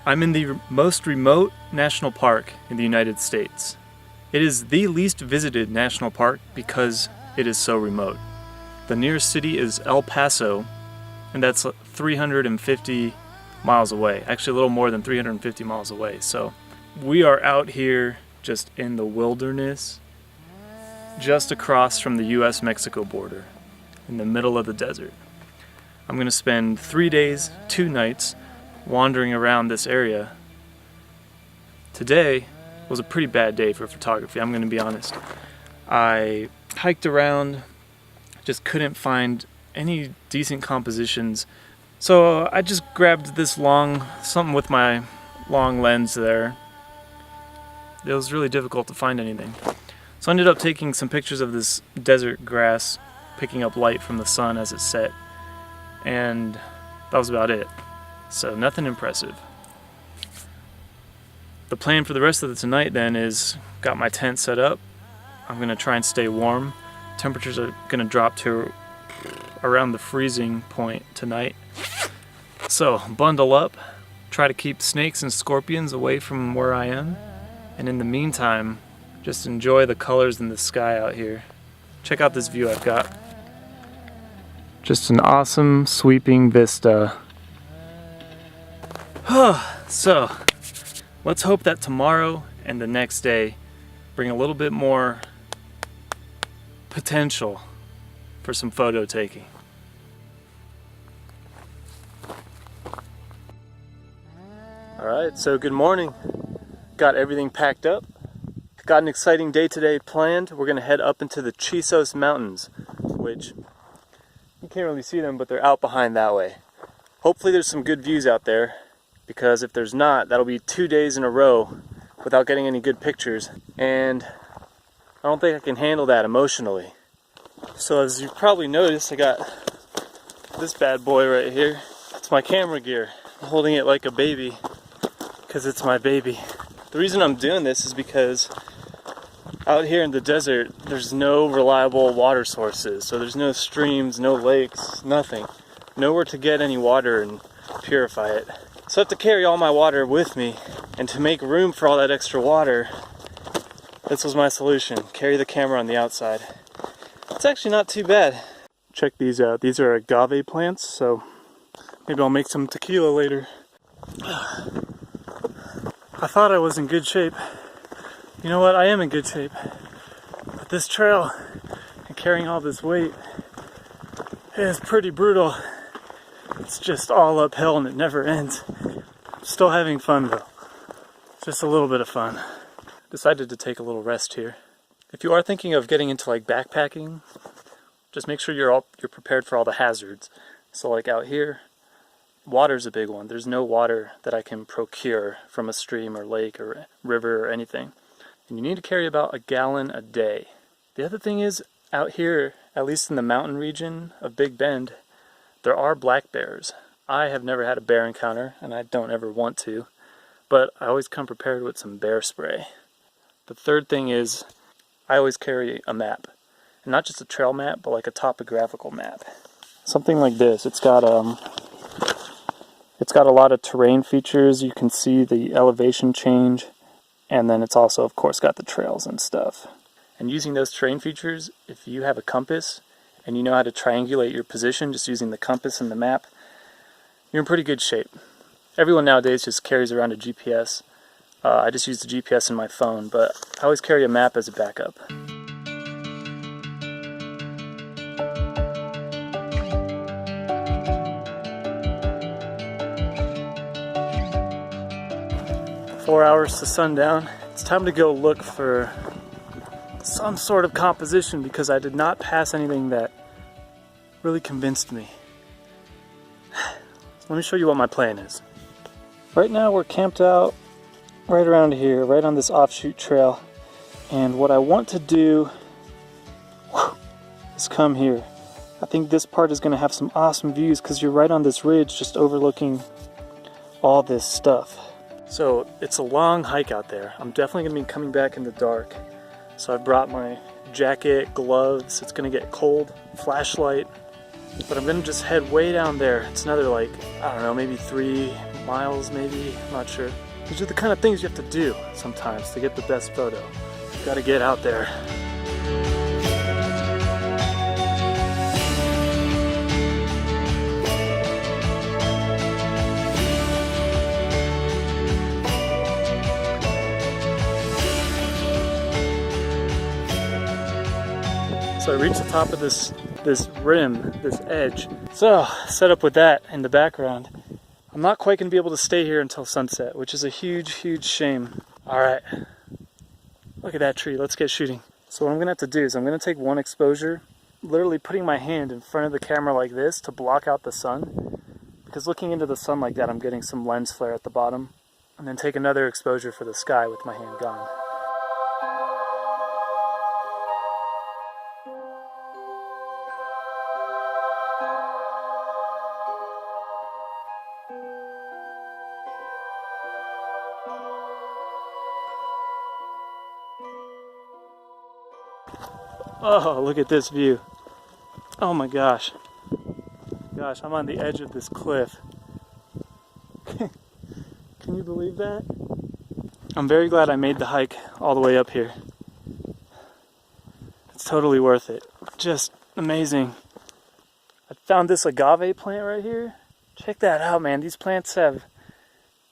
I'm in the most remote national park in the United States. It is the least visited national park because it is so remote. The nearest city is El Paso, and that's 350 miles away. Actually, a little more than 350 miles away. So we are out here just in the wilderness, just across from the US-Mexico border, in the middle of the desert. I'm gonna spend 3 days, 2 nights, wandering around this area. Today was a pretty bad day for photography, I'm gonna be honest. I hiked around, just couldn't find any decent compositions. So I just grabbed this something with my long lens there. It was really difficult to find anything. So I ended up taking some pictures of this desert grass, picking up light from the sun as it set. And that was about it. So nothing impressive. The plan for the rest of the tonight then is, got my tent set up. I'm gonna try and stay warm. Temperatures are gonna drop to around the freezing point tonight. So bundle up, try to keep snakes and scorpions away from where I am. And in the meantime, just enjoy the colors in the sky out here. Check out this view I've got. Just an awesome sweeping vista. So, let's hope that tomorrow and the next day bring a little bit more potential for some photo taking. Alright, so good morning. Got everything packed up. Got an exciting day today planned. We're gonna head up into the Chisos Mountains, which you can't really see them, but they're out behind that way. Hopefully there's some good views out there, because if there's not, that'll be 2 days in a row without getting any good pictures, and I don't think I can handle that emotionally. So as you probably noticed, I got this bad boy right here. It's my camera gear. I'm holding it like a baby, because it's my baby. The reason I'm doing this is because out here in the desert, there's no reliable water sources. So there's no streams, no lakes, nothing. Nowhere to get any water and purify it. So I have to carry all my water with me. And to make room for all that extra water, this was my solution. Carry the camera on the outside. It's actually not too bad. Check these out. These are agave plants, so maybe I'll make some tequila later. I thought I was in good shape. You know what? I am in good shape. But this trail and carrying all this weight is pretty brutal. It's just all uphill and it never ends. I'm still having fun though. Just a little bit of fun. Decided to take a little rest here. If you are thinking of getting into like backpacking, just make sure you're prepared for all the hazards. So like out here, water's a big one. There's no water that I can procure from a stream or lake or river or anything. And you need to carry about a gallon a day. The other thing is, out here, at least in the mountain region of Big Bend, there are black bears. I have never had a bear encounter, and I don't ever want to, but I always come prepared with some bear spray. The third thing is, I always carry a map. And not just a trail map, but like a topographical map. Something like this. It's got a lot of terrain features. You can see the elevation change. And then it's also, of course, got the trails and stuff. And using those terrain features, if you have a compass and you know how to triangulate your position just using the compass and the map, you're in pretty good shape. Everyone nowadays just carries around a GPS. I just use the GPS in my phone, but I always carry a map as a backup. Four hours to sundown. It's time to go look for some sort of composition because I did not pass anything that really convinced me. Let me show you what my plan is. Right now we're camped out right around here, right on this offshoot trail. And what I want to do is come here. I think this part is going to have some awesome views because you're right on this ridge just overlooking all this stuff. So it's a long hike out there. I'm definitely going to be coming back in the dark. So I brought my jacket, gloves, it's going to get cold, flashlight. But I'm going to just head way down there. It's another like, I don't know, maybe 3 miles maybe, I'm not sure. These are the kind of things you have to do sometimes to get the best photo. You gotta get out there. So I reached the top of this rim, this edge. So set up with that in the background. I'm not quite gonna be able to stay here until sunset, which is a huge, huge shame. All right, look at that tree, let's get shooting. So what I'm gonna have to do is I'm gonna take one exposure, literally putting my hand in front of the camera like this to block out the sun, because looking into the sun like that, I'm getting some lens flare at the bottom, and then take another exposure for the sky with my hand gone. Oh, look at this view. Oh my gosh. Gosh, I'm on the edge of this cliff. Can you believe that? I'm very glad I made the hike all the way up here. It's totally worth it. Just amazing. I found this agave plant right here. Check that out, man. These plants have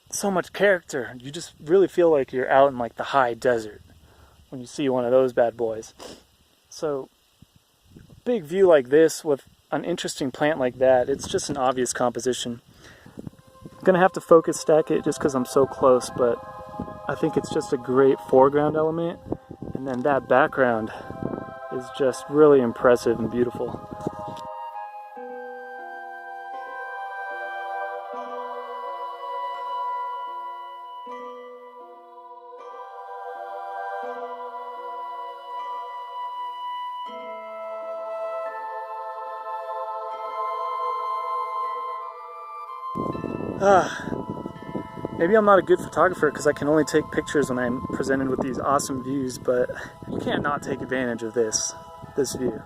so much character. You just really feel like you're out in like the high desert when you see one of those bad boys. So, big view like this with an interesting plant like that, it's just an obvious composition. I'm gonna have to focus stack it just because I'm so close, but I think it's just a great foreground element. And then that background is just really impressive and beautiful. Maybe I'm not a good photographer because I can only take pictures when I'm presented with these awesome views, but you can't not take advantage of this view.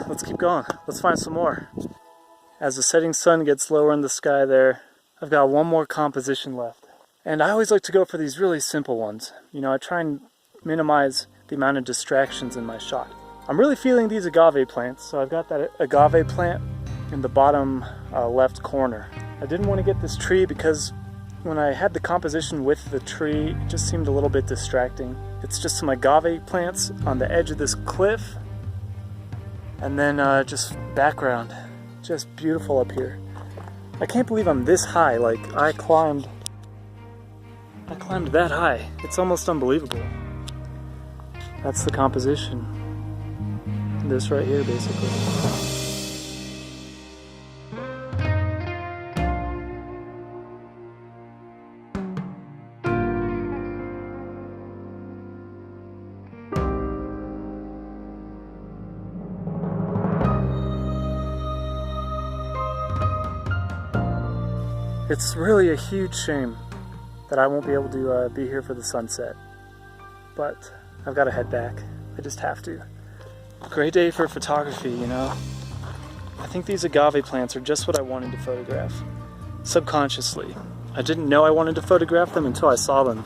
Let's keep going. Let's find some more. As the setting sun gets lower in the sky there, I've got one more composition left. And I always like to go for these really simple ones. You know, I try and minimize the amount of distractions in my shot. I'm really feeling these agave plants, so I've got that agave plant in the bottom left corner. I didn't want to get this tree because when I had the composition with the tree, it just seemed a little bit distracting. It's just some agave plants on the edge of this cliff, and then just background. Just beautiful up here. I can't believe I'm this high. Like, I climbed that high. It's almost unbelievable. That's the composition. This right here, basically. It's really a huge shame that I won't be able to be here for the sunset, but I've got to head back. I just have to. Great day for photography, you know. I think these agave plants are just what I wanted to photograph, subconsciously. I didn't know I wanted to photograph them until I saw them.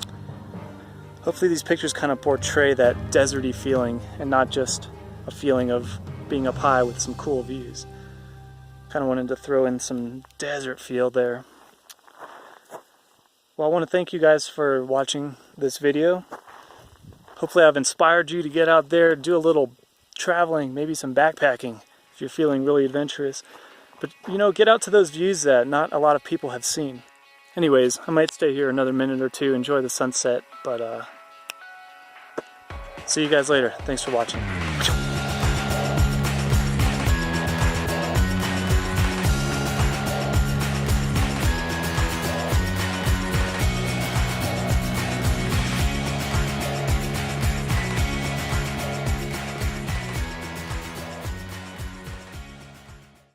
Hopefully these pictures kind of portray that deserty feeling and not just a feeling of being up high with some cool views. Kind of wanted to throw in some desert feel there. Well, I want to thank you guys for watching this video. Hopefully I've inspired you to get out there, do a little traveling, maybe some backpacking if you're feeling really adventurous. But, you know, get out to those views that not a lot of people have seen. Anyways, I might stay here another minute or two, enjoy the sunset, but see you guys later. Thanks for watching.